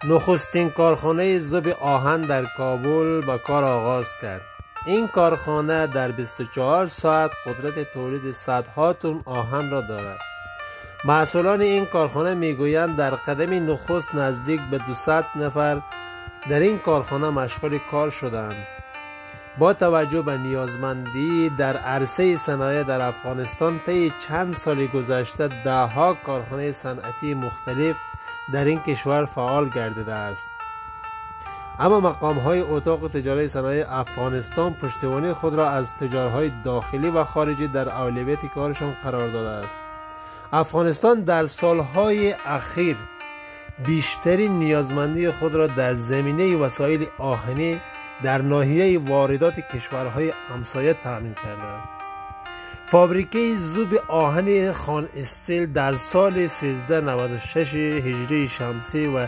نخستین کارخانه ذوب آهن در کابل به کار آغاز کرد. این کارخانه در 24 ساعت قدرت تولید صدها تن آهن را دارد. مسئولان این کارخانه میگویند در قدم نخست نزدیک به 200 نفر در این کارخانه مشغول کار شدند. با توجه به نیازمندی در عرصه صنایع در افغانستان طی چند سال گذشته ده‌ها کارخانه صنعتی مختلف در این کشور فعال گردیده است. اما مقام‌های اتاق تجاری صنایع افغانستان پشتیبانی خود را از تجارهای داخلی و خارجی در اولویت کارشان قرار داده است. افغانستان در سالهای اخیر بیشترین نیازمندی خود را در زمینه وسایل آهنی در ناحیه واردات کشورهای همسایه تامین کرده است. فابریکه ذوب آهن خان استیل در سال 1396 هجری شمسی و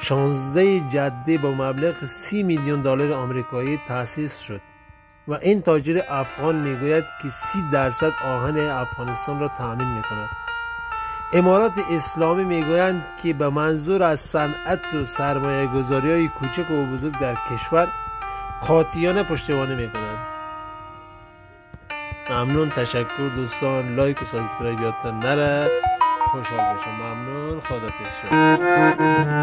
16 جدی با مبلغ 30 میلیون دلار آمریکایی تأسیس شد و این تاجر افغان میگوید که 30% آهن افغانستان را تامین میکند. امارات اسلامی میگویند که به منظور از صنعت و سرمایه گذاری های کوچک و بزرگ در کشور قاطعانه پشتیبانی میکنند. ممنون، تشکر دوستان. لایک و سابسکرایب یادتان نره. خوشحال باشم. ممنون. خداحافظ شما.